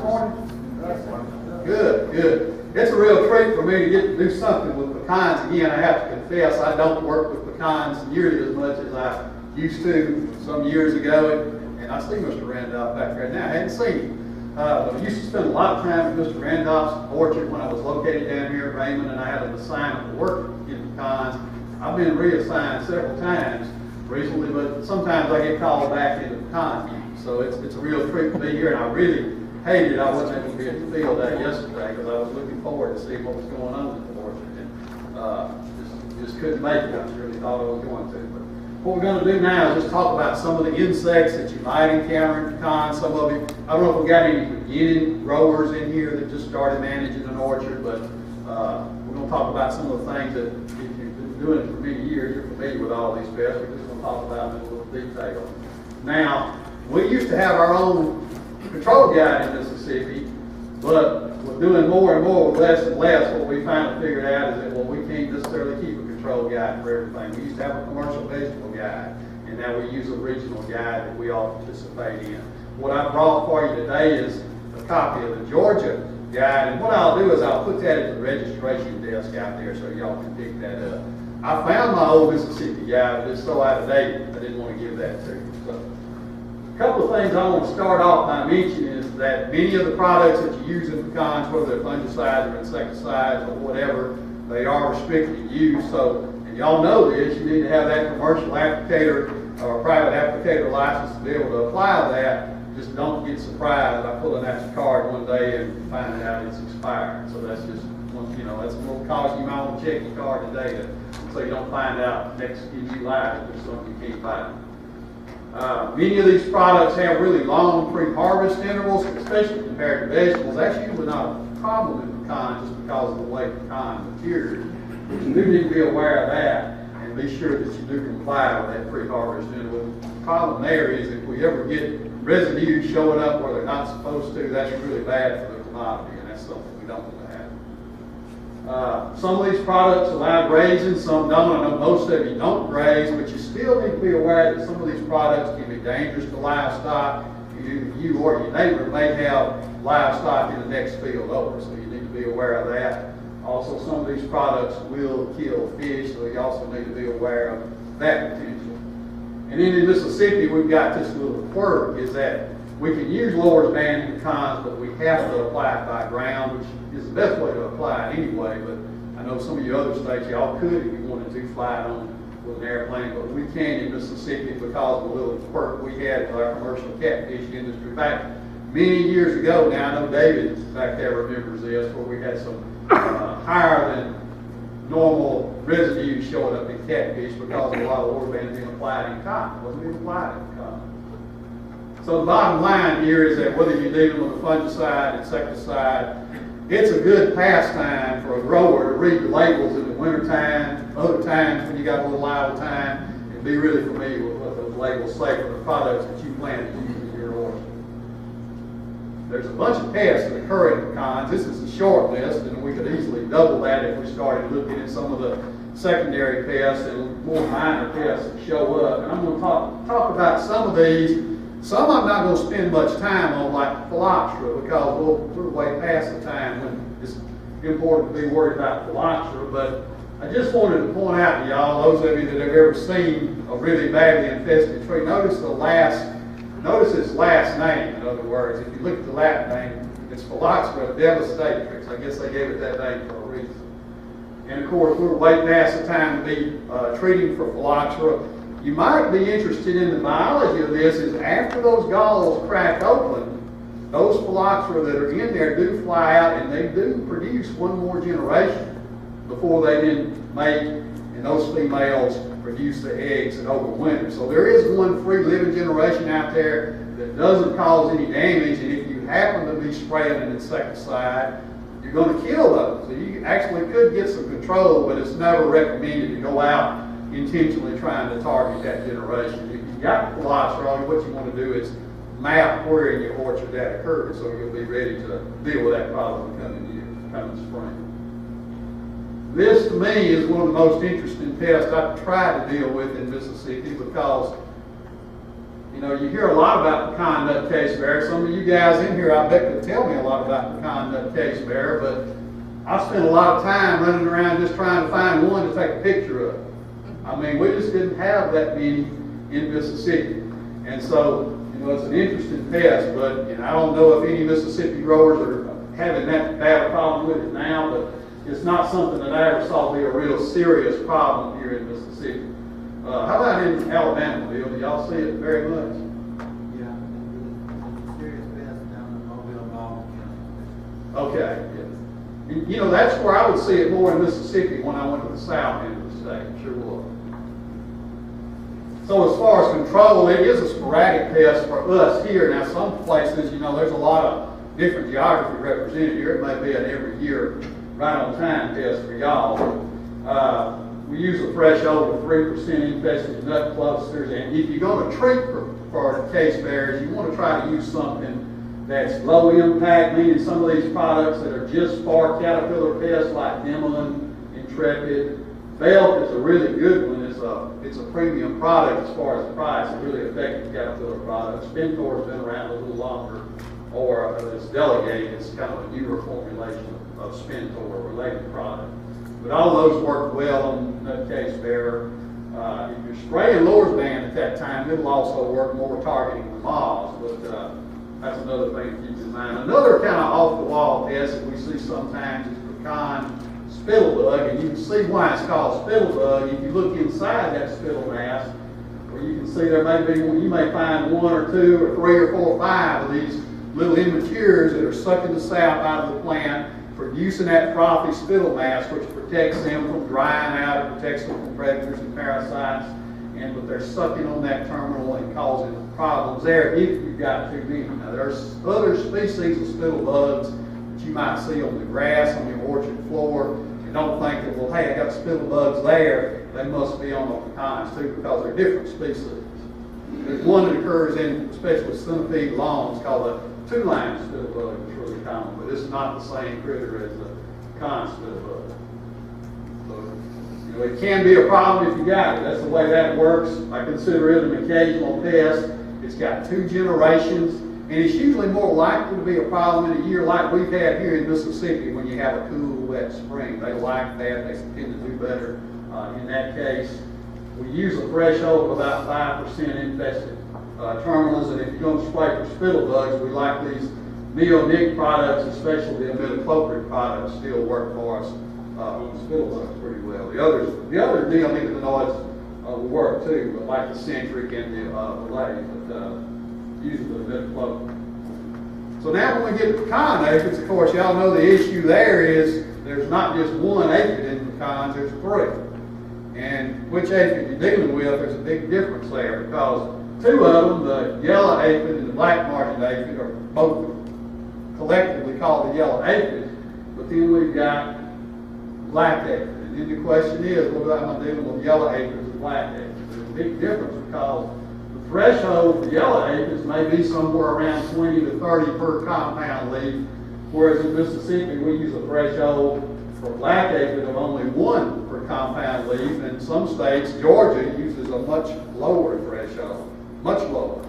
morning? Good, good. It's a real treat for me to get to do something with pecans again. I have to confess, I don't work with pecans nearly as much as I used to some years ago. And I see Mr. Randolph back there now. I hadn't seen him. But I used to spend a lot of time with Mr. Randolph's orchard when I was located down here at Raymond, and I had an assignment to work in pecans. I've been reassigned several times recently, but sometimes I get called back into pecan. So it's a real treat to be here, and I really hated I wasn't able to be at the field day yesterday because I was looking forward to see what was going on in the orchard, and just couldn't make it. I really thought I was going to. But what we're going to do now is just talk about some of the insects that you might encounter in pecans. Some of you, I don't know if we got any beginning growers in here that just started managing an orchard, but we're going to talk about some of the things that if you've been doing it for many years, you're familiar with all these pests. We're just going to talk about them in a little detail. Now, we used to have our own control guide in Mississippi, but we're doing more and more with less and less. What we finally figured out is that, well, we can't necessarily keep a control guide for everything. We used to have a commercial vegetable guide, and now we use a regional guide that we all participate in. What I brought for you today is a copy of the Georgia guide, and what I'll do is I'll put that at the registration desk out there so y'all can pick that up. I found my old Mississippi guide, but it's so out of date, I didn't want to give that to you. So, a couple of things I want to start off by mentioning is that many of the products that you use in pecans, whether they're fungicides or insecticides or whatever, they are restricted use. So, and y'all know this, you need to have that commercial applicator or private applicator license to be able to apply that. Just don't get surprised by pulling out your card one day and finding out it's expired. So that's just, you know, that's a little caution. You might want to check your card today so you don't find out next few lives there's something you can't find. Many of these products have really long pre-harvest intervals, especially compared to vegetables. That's usually not a problem in pecans just because of the way pecan matures. But you do need to be aware of that and be sure that you do comply with that pre-harvest interval. The problem there is if we ever get residues showing up where they're not supposed to, that's really bad for the commodity, and that's something we don't want to have. Some of these products allow grazing, some don't. I know most of you don't graze, but you still need to be aware that some of these products can be dangerous to livestock. You or your neighbor may have livestock in the next field over, so you need to be aware of that. Also, some of these products will kill fish, so you also need to be aware of that potential. And then in Mississippi, we've got this little quirk, is that we can use lowers band in pecans, but we have to apply it by ground, which is the best way to apply it anyway. But I know some of you other states, y'all could if you wanted to fly it on with an airplane, but we can't in Mississippi because of the little quirk we had with our commercial catfish industry. Back many years ago now, I know David back there remembers this, where we had some higher than normal residue showing up in catfish because of a lot of lower band being applied in cotton. It wasn't being applied in cotton. So the bottom line here is that whether you're dealing with a fungicide, insecticide, it's a good pastime for a grower to read the labels in the wintertime, other times when you got a little idle time, and be really familiar with what those labels say for the products that you plan to use in your orchard. There's a bunch of pests that occur in pecans. This is a short list, and we could easily double that if we started looking at some of the secondary pests and more minor pests that show up. And I'm going to talk about some of these. Some I'm not going to spend much time on, like phylloxera, because we're way past the time when it's important to be worried about phylloxera. But I just wanted to point out to y'all, those of you that have ever seen a really badly infested tree, notice its last name. In other words, if you look at the Latin name, it's Phylloxera devastatrix. I guess they gave it that name for a reason. And of course, we're way past the time to be treating for phylloxera. You might be interested in the biology of this is after those galls crack open, those phylloxera that are in there do fly out and they do produce one more generation before they then mate, and those females produce the eggs and overwinter. So there is one free living generation out there that doesn't cause any damage, and if you happen to be spraying an insecticide, you're going to kill those. So you actually could get some control, but it's never recommended to go out intentionally trying to target that generation. If you've got phylloxera, what you want to do is map where in your orchard that occurs, so you'll be ready to deal with that problem coming spring. This, to me, is one of the most interesting pests I've tried to deal with in Mississippi because, you hear a lot about pecan nut case bear. Some of you guys in here, I bet, could tell me a lot about pecan nut case bear, but I spent a lot of time running around just trying to find one to take a picture of. I mean, we just didn't have that many in Mississippi. And so, it's an interesting pest, but I don't know if any Mississippi growers are having that bad a problem with it now, but it's not something that I ever saw be a real serious problem here in Mississippi. How about in Alabama, Bill? Do y'all see it very much? Yeah, it's a serious pest down in Mobile, Baldwin County. Okay. Yeah. That's where I would see it more in Mississippi when I went to the south end of the state. Sure would. So as far as control, it is a sporadic pest for us here. Now, some places, there's a lot of different geography represented here. It may be an every year, right on time pest for y'all. We use a threshold of 3% infested nut clusters, and if you're going to treat for case bears, you want to try to use something that's low impact, meaning some of these products that are just for caterpillar pests like Dimilin, Intrepid. Velp is a really good one. It's a premium product as far as price. It's a really effective caterpillar product. Spintor's been around a little longer, or it's Delegate. It's kind of a newer formulation of Spintor, a related product. But all those work well on nut case bear. If you're spraying Lord's Band at that time, it'll also work more targeting the moths, but that's another thing to keep in mind. Another kind of off-the-wall pest that we see sometimes is pecan spittlebug, and you can see why it's called spittlebug. If you look inside that spittle mass, where you can see there may be, you may find 1 or 2 or 3 or 4 or 5 of these little immatures that are sucking the sap out of the plant, producing that frothy spittle mass, which protects them from drying out, it protects them from predators and parasites, but they're sucking on that terminal and causing problems there if you've got too many. Now, there's other species of spittlebugs that you might see on the grass on your orchard floor, and don't think that, well, hey, I got spittlebugs there, they must be on the pecans too, because they're different species. There's one that occurs in especially centipede lawns called a two-line spittlebug. It's really common, but it's not the same critter as the pecan spittlebug. So, it can be a problem if you got it. That's the way that works. I consider it an occasional pest. It's got 2 generations, and it's usually more likely to be a problem in a year like we've had here in Mississippi when you have a cool, wet spring. They like that. They tend to do better in that case. We use a threshold of about 5% infested terminals, and if you're going to spray for spittlebugs, we like these neonic products, especially the imidacloprid products, still work for us on spittlebugs pretty well. The other neonicotinoids will work too, but like the centric and the Lay, but usually the imidacloprid. So now when we get to pecan aphids, of course, y'all know the issue there is there's not just one aphid in pecans, there's 3. And which aphid you're dealing with, there's a big difference there, because 2 of them, the yellow aphid and the black margin aphid, are both collectively called the yellow aphid, but then we've got black aphid. And then the question is, what am I dealing with yellow aphids and black aphids? There's a big difference because the threshold for yellow aphids may be somewhere around 20 to 30 per compound leaf, whereas in Mississippi we use a threshold for black aphid of only 1 per compound leaf. In some states, Georgia uses a much lower threshold, much lower.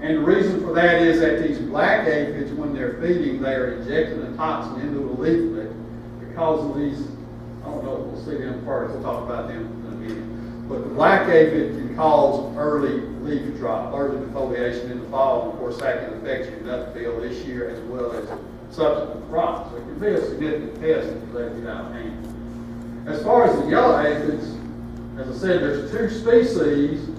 And the reason for that is that these black aphids, when they're feeding, they are injecting a toxin into the leaflet because of these, I don't know if we'll see them first, we'll talk about them in a minute. But the black aphid can cause early leaf drop, early defoliation in the fall, and of course that can affect your nut field this year as well as subsequent crops. So it can be a significant pest if you let it get out of hand. As far as the yellow aphids, as I said, there's 2 species,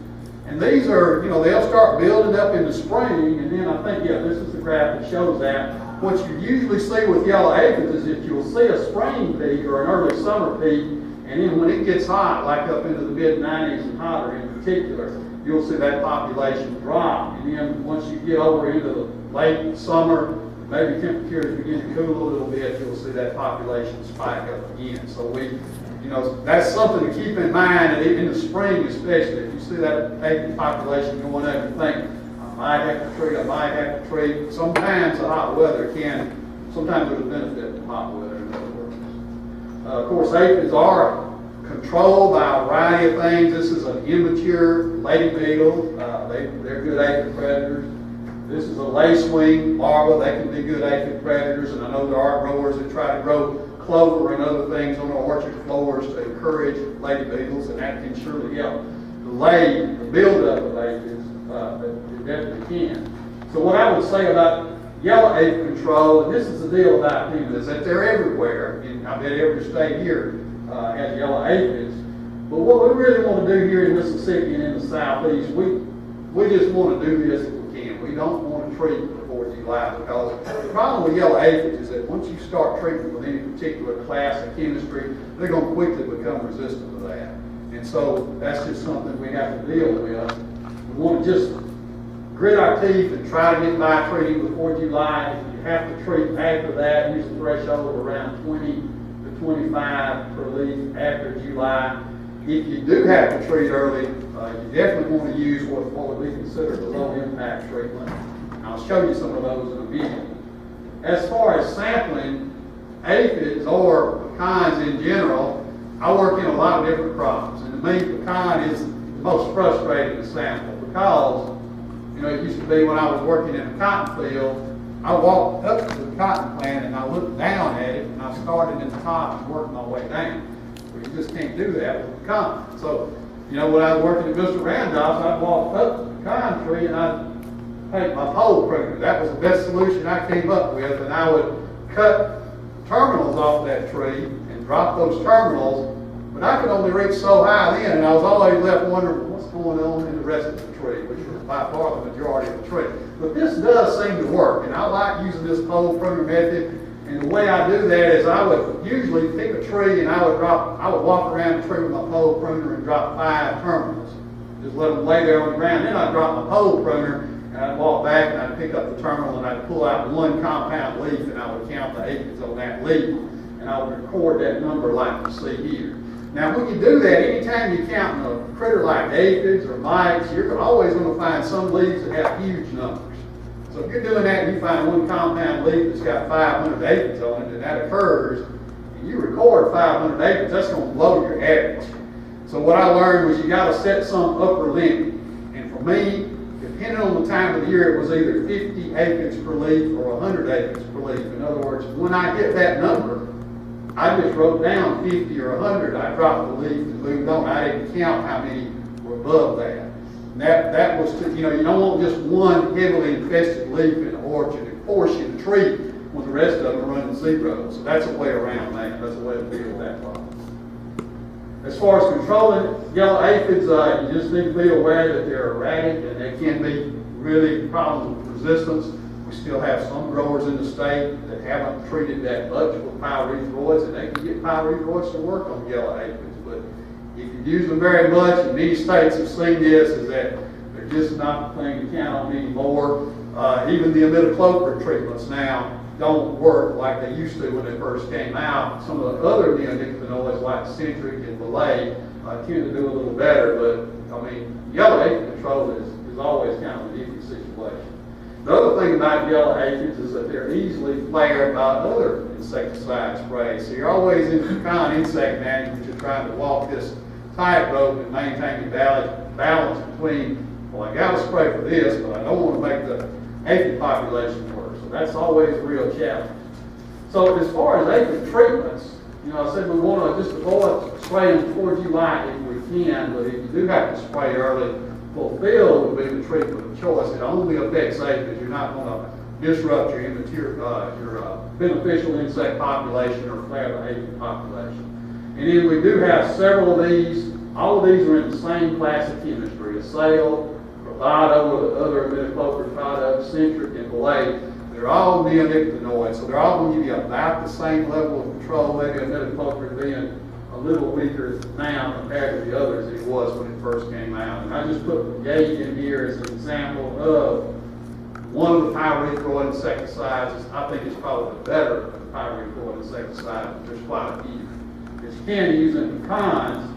and these are, they'll start building up in the spring, and then I think, this is the graph that shows that. What you usually see with yellow aphids is if you'll see a spring peak or an early summer peak, and then when it gets hot, like up into the mid-90s and hotter in particular, you'll see that population drop. And then once you get over into the late summer, maybe temperatures begin to cool a little bit, you'll see that population spike up again. So that's something to keep in mind, and in the spring especially, if you see that aphid population going up, you think, I might have to treat. Sometimes the hot weather sometimes there's a benefit to hot weather, in other words. Of course, aphids are controlled by a variety of things. This is an immature lady beetle. They're good aphid predators. This is a lacewing larva. They can be good aphid predators, and I know there are growers that try to grow clover and other things on the orchard floors to encourage lady beetles, and that can surely help delay the buildup of aphids. It definitely can. So what I would say about yellow aphid control, and this is the deal about them, is that they're everywhere. And I bet every state here has yellow aphids. But what we really want to do here in Mississippi and in the Southeast, we just want to do this if we can. We don't want to treat before July, because the problem with yellow aphids is that once you start treatment with any particular class of chemistry, they're going to quickly become resistant to that. And so that's just something we have to deal with. We want to just grit our teeth and try to get by treating before July. If you have to treat after that, use a threshold of around 20 to 25 per leaf after July. If you do have to treat early, you definitely want to use what would be considered a low impact treatment. I'll show you some of those in a minute. As far as sampling aphids or pecans in general, I work in a lot of different crops, and to me, pecan is the most frustrating to sample, because it used to be when I was working in a cotton field, I walked up to the cotton plant and I looked down at it, and I started at the top and worked my way down. But you just can't do that with pecan. So, when I was working at Mr. Randolph's, I'd walk up to the pecan tree and I'd take my pole pruner. That was the best solution I came up with, and I would cut terminals off that tree and drop those terminals, but I could only reach so high then, and I was always left wondering what's going on in the rest of the tree, which was by far the majority of the tree. But this does seem to work, and I like using this pole pruner method. And the way I do that is I would usually pick a tree and I would walk around the tree with my pole pruner and drop 5 terminals. Just let them lay there on the ground. Then I'd drop my pole pruner and I'd walk back and I'd pick up the terminal and I'd pull out 1 compound leaf, and I would count the aphids on that leaf, and I would record that number like you see here. Now when you do that, anytime you're counting a critter like aphids or mites, you're always going to find some leaves that have huge numbers. So if you're doing that and you find 1 compound leaf that's got 500 aphids on it, and that occurs, and you record 500 aphids, that's going to blow your average. So what I learned was you got to set some upper limit. And for me, depending on the time of the year, it was either 50 aphids per leaf or 100 aphids per leaf. In other words, when I hit that number, I just wrote down 50 or 100. I dropped the leaf and moved on. I didn't count how many were above that. And that was to, you don't want just one heavily infested leaf in the orchard and force you to treat when the rest of them are running 0. So that's a way around that. That's a way to deal with that problem. As far as controlling yellow aphids, you just need to be aware that they're erratic and they can be really problems with resistance. We still have some growers in the state that haven't treated that much with pyrethroids, and they can get pyrethroids to work on yellow aphids. But if you use them very much, and many states have seen this, is that they're just not the thing to count on anymore. Even the imidacloprid treatments now don't work like they used to when they first came out. Some of the other neonicotinoids like Centric and Belay tend to do a little better, but yellow aphid control is always kind of an iffy situation. The other thing about yellow aphids is that they're easily flared by other insecticide sprays. So you're always in pecan insect management, you're trying to walk this tightrope and maintain the balance between, well, I got to spray for this, but I don't want to make the aphid population worse. So that's always a real challenge. So as far as aphid treatments, I said we want to just avoid spraying before July if we can, but if you do have to spray early, fulfill would be the treatment of choice. It only affects aphids. You're not going to disrupt your beneficial insect population or flare the aphid population. And then we do have several of these. All of these are in the same class of chemistry: Acel, Bravado, or the other imidacloprid products, Centric, and Belay. They're all neonicotinoids, so they're all going to give you about the same level of control. Maybe imidacloprid being a little weaker now compared to the others than it was when it first came out. And I just put the gauge in here as an example of one of the pyrethroid insecticides. I think it's probably the better of the pyrethroid insecticide, but there's quite a few that you can use in pecans.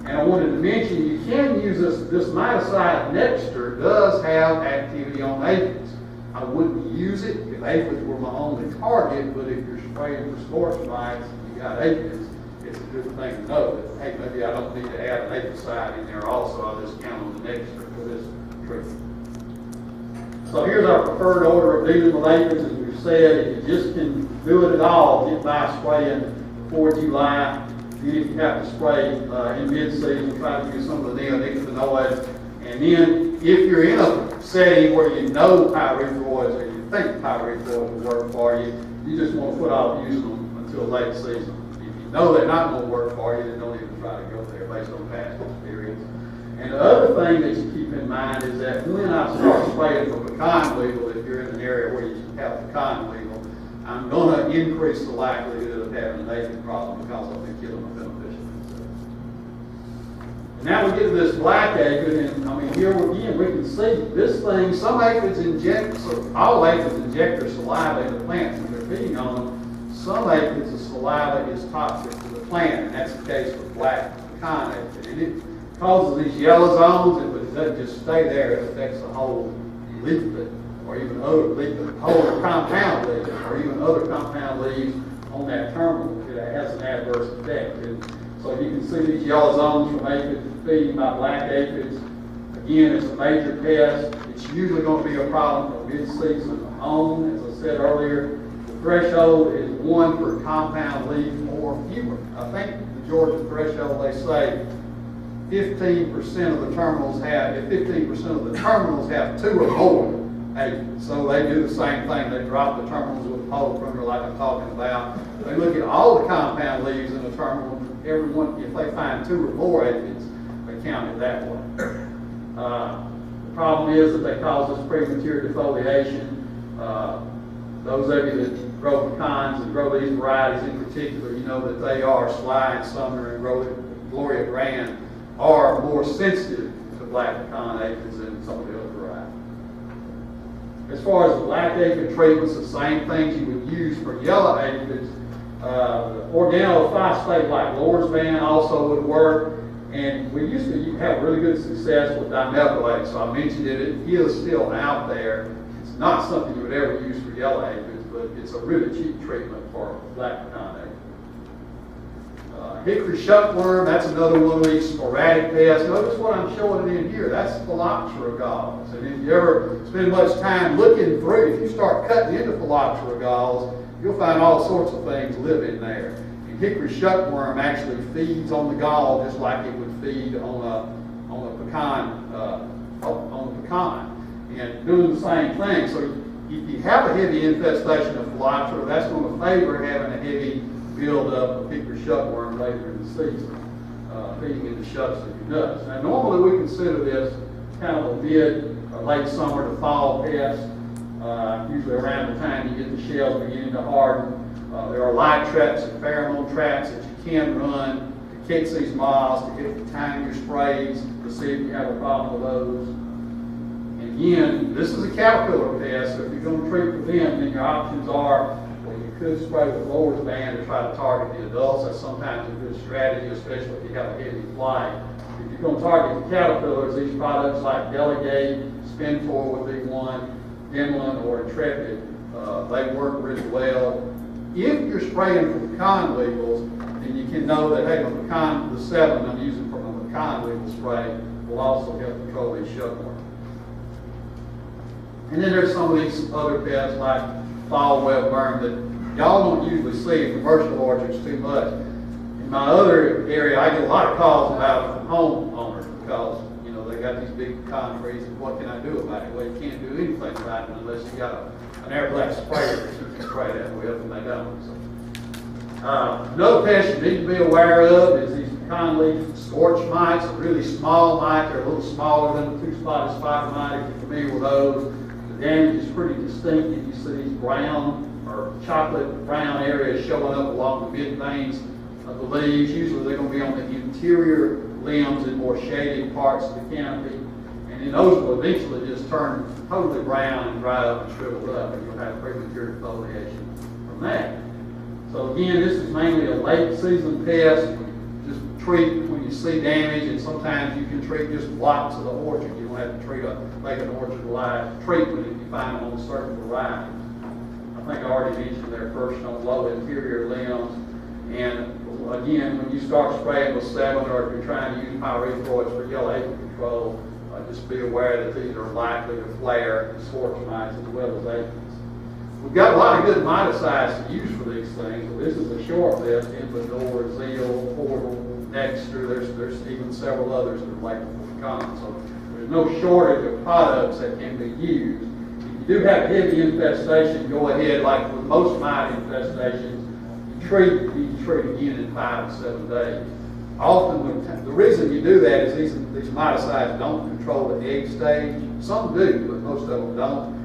And I wanted to mention you can use this miticide Nectar does have activity on aphids. I wouldn't use it if aphids were my only target, but if you're spraying for scorch mites and you got aphids, it's a good thing to know that, hey, maybe I don't need to add an aphicide in there also. I'll just count on the Nectar for this treatment. So here's our preferred order of dealing with aphids. As we've said, if you just can do it at all, get by spraying before July. Then if you have to spray in mid-season, try to use some of the neonicotinoids. And then if you're in a setting where you know pyrethroids or you think pyrethroids will work for you, you just want to put off using them until late season. If you know they're not going to work for you, then don't even try to go there based on past experience. And the other thing that you keep in mind is that when I start spraying for pecan weevil, if you're in an area where you have pecan weevil, I'm going to increase the likelihood of having an aphid problem because I'll be killing the beneficial insects. And now we get to this black aphid, and I mean here again we can see this thing. Some aphids inject, so all aphids inject their saliva into plants when they're feeding on them. Some aphids, the saliva is toxic to the plant, and that's the case with black pecan aphid. And it causes these yellow zones, but it doesn't just stay there, it affects the whole leaflet, or even other leaflet, whole compound leaves, or even other compound leaves on that terminal. It has an adverse effect. And so you can see these yellow zones from aphids feeding by black aphids. Again, it's a major pest. It's usually going to be a problem for mid-season on. As I said earlier, the threshold is 1 per compound leaf or fewer. I think the Georgia threshold, they say 15% of the terminals have, if 15% of the terminals have 2 or more aphids. So they do the same thing. They drop the terminals with a pole pruner like I'm talking about. They look at all the compound leaves in the terminal. Everyone, if they find 2 or more aphids, they count it that way. The problem is that they cause this premature defoliation. Those of you that grow pecans and grow these varieties in particular, you know that they are Sly and Sumner and Gloria Grand are more sensitive to black pecan aphids than some of the other varieties. As far as the black aphid treatments, the same things you would use for yellow aphids. Organophosphate like Lorsban also would work. And we used to have really good success with dimethylate, so I mentioned it. It is still out there. It's not something you would ever use for yellow aphids, but it's a really cheap treatment for black pecan aphids. Hickory shuckworm, that's another one of these sporadic pests. Notice what I'm showing it in here. That's Phylloxera galls. And if you ever spend much time looking through, if you start cutting into Phylloxera galls, you'll find all sorts of things live in there. And hickory shuckworm actually feeds on the gall just like it would feed on a pecan, and doing the same thing. So if you have a heavy infestation of Phylloxera, that's going to favor having a heavy build-up of hickory shuckworm later in the season, feeding in the shucks of your nuts. Now, normally we consider this kind of a late summer to fall pest. Usually around the time you get the shells beginning to harden. There are light traps and pheromone traps that you can run to catch these moths, to hit the time your sprays to see if you have a problem with those. And again, this is a caterpillar pest, so if you're going to treat for them, then your options are, well, you could spray with Lorsban to try to target the adults. That's sometimes a good strategy, especially if you have a heavy flight. If you're going to target the caterpillars, these products like Delegate, Spinfor would be one, Inland or Intrepid, they work really well. If you're spraying for pecan weevils, then you can know that, hey, the 7 I'm using for my pecan weevil spray will also help control these shuckworms. And then there's some of these other pests like fall webworm that y'all don't usually see in commercial orchards too much. In my other area, I get a lot of calls about it from homeowners because they got these big pecan trees, and what can I do about it? Well, you can't do anything about it unless you got an air-blast sprayer that you can spray that with, and they don't. So. Another pest you need to be aware of is these pecan leaf scorch mites, a really small mite. They're a little smaller than the 2-spotted spider mite, if you're familiar with those. The damage is pretty distinctive. You see these brown or chocolate brown areas showing up along the mid-veins of the leaves. Usually they're going to be on the interior limbs and more shaded parts of the canopy, and then those will eventually just turn totally brown and dry up and shrivel up, and you'll have premature defoliation from that. So again, this is mainly a late season pest. Just treat when you see damage, and sometimes you can treat just blocks of the orchard. You don't have to make an orchard live treatment if you find them on certain varieties. I think I already mentioned their first on low interior limbs, and again, when you start spraying with 7, or if you're trying to use pyrethroids for yellow aphid control, Just be aware that these are likely to flare as scorch mites as well as aphids. We've got a lot of good miticides to use for these things. But this is a short list: Invador, Zeal, Portal, Dexter. There's even several others that are labeled for pecans. So there's no shortage of products that can be used. If you do have heavy infestation, go ahead, like with most mite infestations, you treat again in 5 to 7 days. Often, the reason you do that is these miticides don't control the egg stage. Some do, but most of them don't.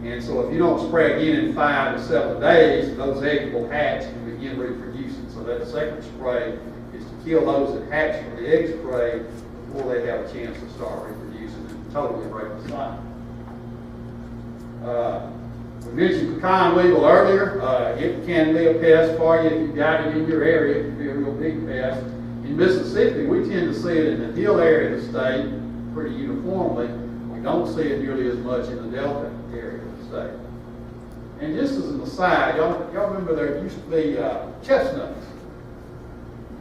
And so if you don't spray again in 5 to 7 days, those eggs will hatch and begin reproducing. So that second spray is to kill those that hatch from the egg spray before they have a chance to start reproducing and totally break the cycle. We mentioned pecan weevil earlier. It can be a pest for you if you've got it in your area. It can be a real big pest. In Mississippi, we tend to see it in the hill area of the state pretty uniformly. We don't see it nearly as much in the delta area of the state. And just as an aside, y'all remember there used to be chestnuts.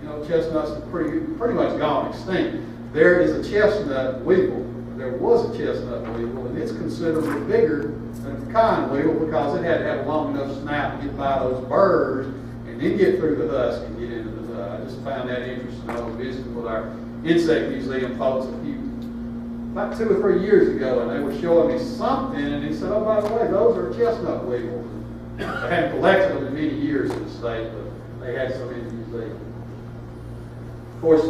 You know, chestnuts are pretty much gone extinct. There is a chestnut weevil. There was a chestnut weevil, and it's considerably bigger than a pecan weevil because it had to have a long enough snout to get by those burrs and then get through the husk and get into the I just found that interesting. I was visiting with our insect museum folks about 2 or 3 years ago, and they were showing me something, and he said, "Oh, by the way, those are chestnut weevils." They hadn't collected them in many years in the state, but they had some in the museum. Of course,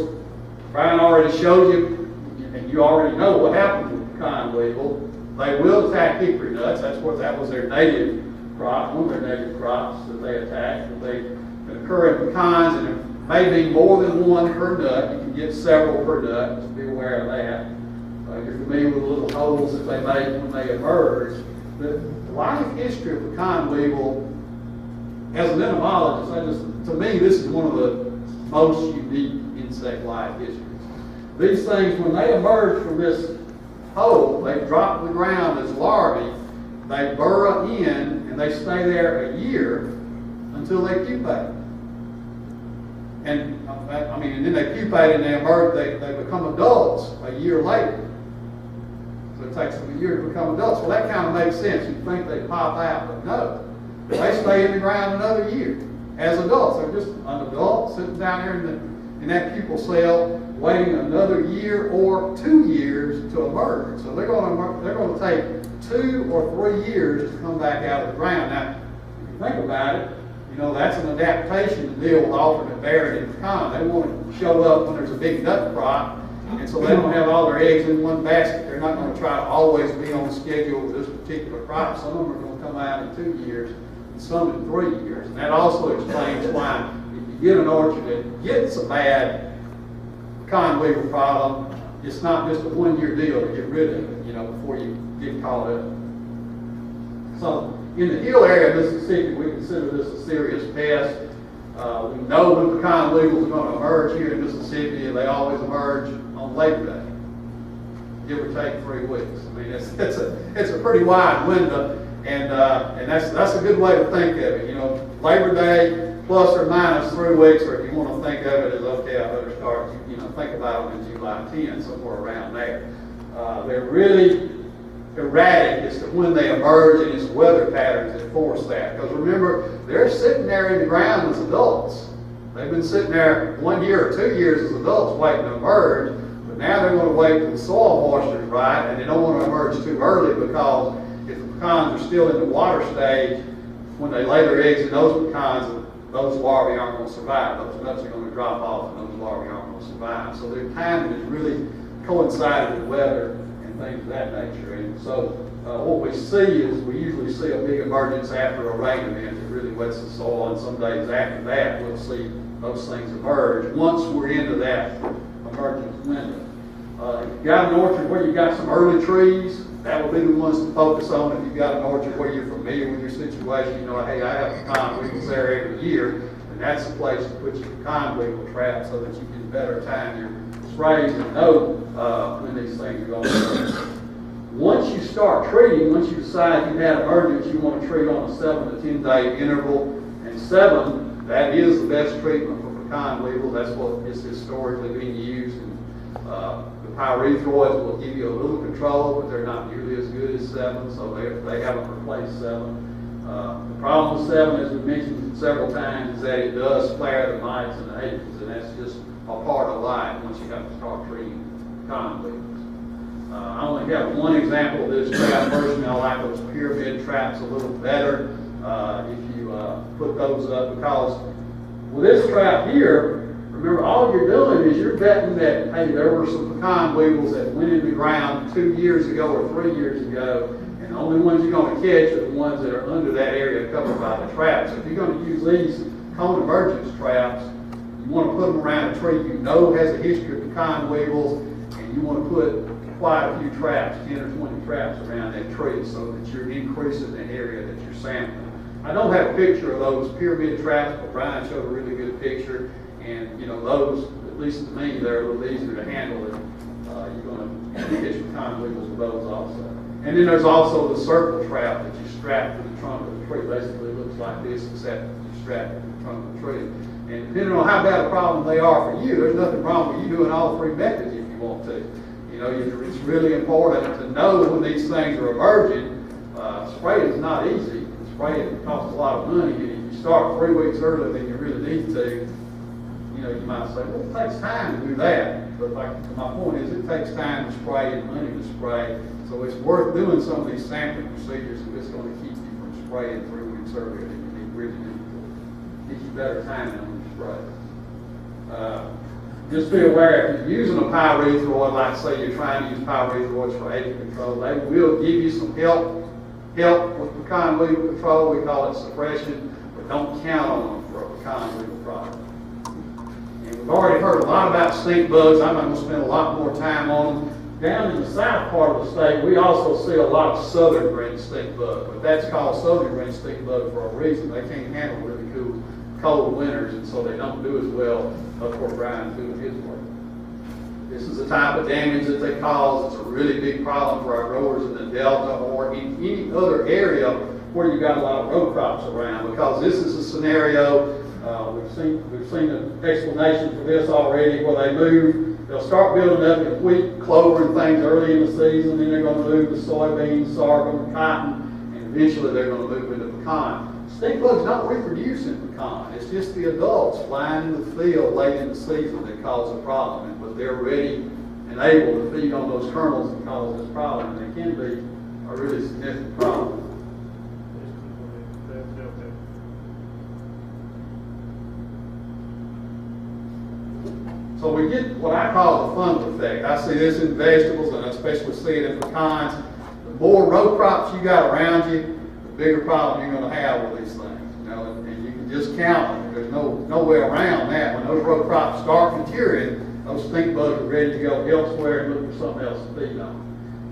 Brian already showed you, and you already know what happens with pecan weevil. They will attack hickory nuts. That was their native crop, one of their native crops that they attacked. They can occur in pecans, and it may be more than one per nut. You can get several per nut. Just be aware of that. You're familiar with the little holes that they make when they emerge. The life history of pecan weevil, as an entomologist, to me, this is one of the most unique insect life histories. These things, when they emerge from this hole, they drop to the ground as larvae, they burrow in, and they stay there a year until they pupate. And and then they pupate and they emerge, they become adults a year later. So it takes them a year to become adults. Well, that kind of makes sense. You'd think they pop out, but no. They stay in the ground another year as adults. They're just an adult sitting down there in that pupal cell, waiting another year or 2 years to emerge. So they're going to take 2 or 3 years to come back out of the ground. Now, if you think about it, you know, that's an adaptation to deal with alternate bearing in pecan. They want to show up when there's a big nut crop, and so they don't have all their eggs in one basket. They're not going to try to always be on schedule with this particular crop. Some of them are going to come out in 2 years, and some in 3 years. And that also explains why if you get an orchard that gets a bad pecan weevil problem, it's not just a 1-year deal to get rid of it, you know, before you get caught up. So in the hill area of Mississippi, we consider this a serious pest. We know when pecan weevils are going to emerge here in Mississippi, and they always emerge on Labor Day, give or take 3 weeks. I mean, it's a pretty wide window, and that's a good way to think of it. You know, Labor Day plus or minus 3 weeks, or if you want to think of it as, okay, I better start, you know, think about them in July 10, somewhere around there. They're really erratic as to when they emerge, and it's weather patterns that force that. Because remember, they're sitting there in the ground as adults. They've been sitting there 1 year or 2 years as adults waiting to emerge, but now they're going to wait till the soil moisture is right, and they don't want to emerge too early, because if the pecans are still in the water stage, when they lay their eggs in those pecans, those larvae aren't going to survive. Those nuts are going to drop off, and those larvae aren't going to survive. So their timing is really coincided with weather and things of that nature. And so what we see is we usually see a big emergence after a rain event that really wets the soil, and some days after that we'll see those things emerge once we're into that emergence window. If you've got an orchard where you've got some early trees, that would be the ones to focus on. If you've got an orchard where you're familiar with your situation, you know, hey, I have pecan weevils there every year, and that's the place to put your pecan weevil trap so that you can better time your sprays and know when these things are going to emerge. Once you start treating, once you decide you've had emergence, you want to treat on a 7 to 10 day interval. And 7, that is the best treatment for pecan weevil. That's what is historically being used. And the pyrethroids will give you a little control, but they're not nearly as good as 7, so they haven't replaced 7. The problem with 7, as we mentioned several times, is that it does flare the mites and the aphids, and that's just a part of life once you have to start treating pecan weevils. I only have one example of this trap. Personally, I like those pyramid traps a little better if you put those up, because with this trap here, remember, all you're doing is you're betting that, hey, there were some pecan weevils that went in the ground 2 years ago or 3 years ago, and the only ones you're going to catch are the ones that are under that area covered by the traps. So if you're going to use these cone emergence traps, you want to put them around a tree you know has a history of pecan weevils, and you want to put quite a few traps, 10 or 20 traps around that tree, so that you're increasing the area that you're sampling. I don't have a picture of those pyramid traps, but Brian showed a really good picture. And, you know, those, at least to me, they're a little easier to handle. You're going to catch pecan weevils with those also. And then there's also the circle trap that you strap to the trunk of the tree. Basically, it looks like this, except you strap it to the trunk of the tree. And depending on how bad a problem they are for you, there's nothing wrong with you doing all 3 methods if you want to. You know, it's really important to know when these things are emerging. Spraying is not easy. Spraying costs a lot of money. And if you start 3 weeks earlier than you really need to, you know, you might say, well, it takes time to do that. But like my point is, it takes time to spray and money to spray. So it's worth doing some of these sampling procedures if it's going to keep you from spraying 3 weeks earlier than you really need to. Get you better timing when you spray. Just be aware, if you're using a pyrethroid, like say you're trying to use pyrethroids for aphid control, they will give you some help with pecan weevil control. We call it suppression, but don't count on them for a pecan weevil problem. And we've already heard a lot about stink bugs. I'm not going to spend a lot more time on them. Down in the south part of the state, we also see a lot of southern green stink bug, but that's called southern green stink bug for a reason. They can't handle really cold winters, and so they don't do as well up where Brian's doing his work. This is the type of damage that they cause. It's a really big problem for our growers in the Delta or in any other area where you've got a lot of row crops around, because this is a scenario, we've seen an explanation for this already, where they move, they'll start building up in wheat, clover, and things early in the season, then they're going to move to soybeans, sorghum, cotton, and eventually they're going to move into pecan. Stink bugs don't reproduce in pecan. It's just the adults flying in the field late in the season that cause the problem. But they're ready and able to feed on those kernels and cause this problem. And they can be a really significant problem. So we get what I call the funnel effect. I see this in vegetables, and I especially see it in pecans. The more row crops you got around you, the bigger problem you're going to have with these things. You know, and you can just count them. There's no way around that. When those row crops start maturing, those stink bugs are ready to go elsewhere and look for something else to feed on.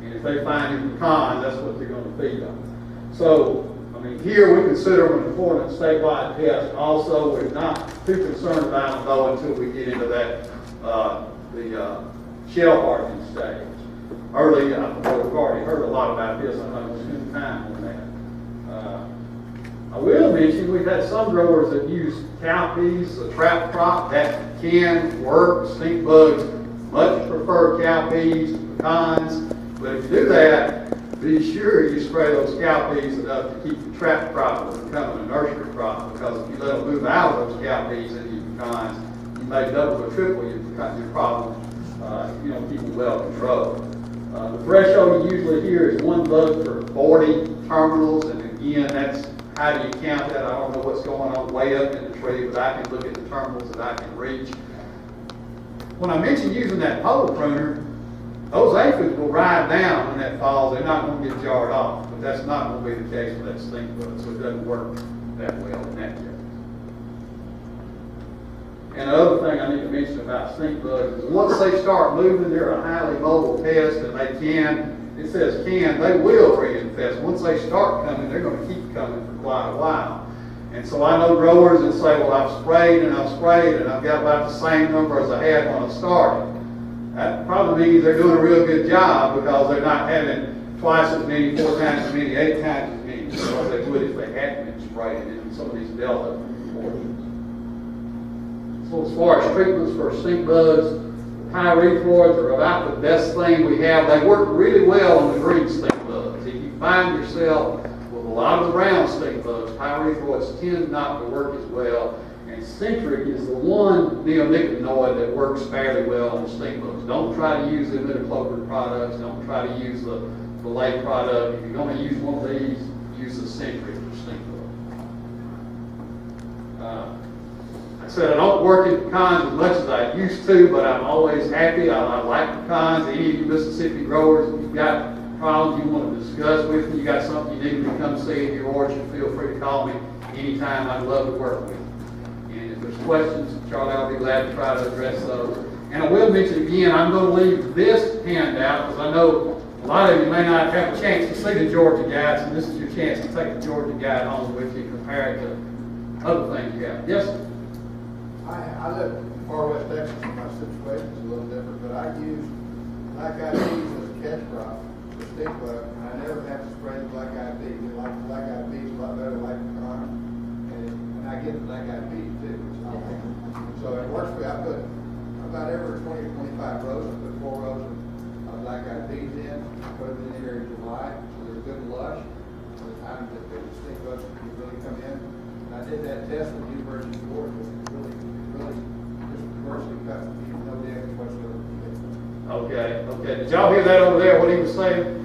And if they find in pecans, that's what they're going to feed on. So, I mean, here we consider them an important statewide pest. Also, we're not too concerned about them though until we get into that the shell hardening stage. Early, we've already heard a lot about this. I'm not going to spend time on that. I will mention we've had some growers that use cowpeas, a trap crop. That can work. Stink bugs much prefer cowpeas to pecans. But if you do that, be sure you spray those cowpeas enough to keep the trap crop from becoming a nursery crop, because if you let them move out of those cowpeas into your pecans, you may double or triple your problem if you don't keep them well controlled. The threshold you usually hear is 1 bug per 40 terminals, and again, that's how do you count that? I don't know what's going on way up in the tree, but I can look at the terminals that I can reach. When I mentioned using that pole pruner, those aphids will ride down when that falls. They're not going to get jarred off, but that's not going to be the case with that stink bug, so it doesn't work that well in that case. And another thing I need to mention about stink bugs is once they start moving, they're a highly mobile pest, and they can, it says can, they will reinfest. Once they start coming, they're going to keep coming for quite a while. And so I know growers that say, well, I've sprayed and I've got about the same number as I had when I started. That probably means they're doing a real good job, because they're not having twice as many, 4 times as many, 8 times as many as they would if they hadn't been sprayed in some of these delta portions. So as far as treatments for stink bugs, pyrethroids are about the best thing we have. They work really well on the green stink bugs. If you find yourself with a lot of the brown stink bugs, pyrethroids tend not to work as well. And Centric is the one neonicotinoid that works fairly well on stink bugs. Don't try to use the imidacloprid products. Don't try to use the Lay product. If you're going to use one of these, use the Centric for stink bugs. I said I don't work in pecans as much as I used to, but I'm always happy. I like pecans. Any of you Mississippi growers, if you've got problems you want to discuss with me, you got something you need me to come see in your orchard, feel free to call me anytime. I'd love to work with you. And if there's questions, Charlie, I'll be glad to try to address those. And I will mention again, I'm going to leave this handout because I know a lot of you may not have a chance to see the Georgia guides, and this is your chance to take the Georgia guide home with you compared to other things you have. Yes, sir? I live in far west Texas, and my situation's a little different, but I use black-eyed peas as a catch crop for stink bug, and I never have to spray the black-eyed peas. I like black-eyed peas a lot better than like pecan, and I get the black-eyed peas too, which I like. So it works for me. I put about every 20 or 25 rows, I put 4 rows of black-eyed peas in, put them in the area in July, so they're good and lush for the time that the stink bugs can really come in. And I did that test with the University of Georgia, really just commercially cut, no damage whatsoever. Okay. Did y'all hear that over there, what he was saying?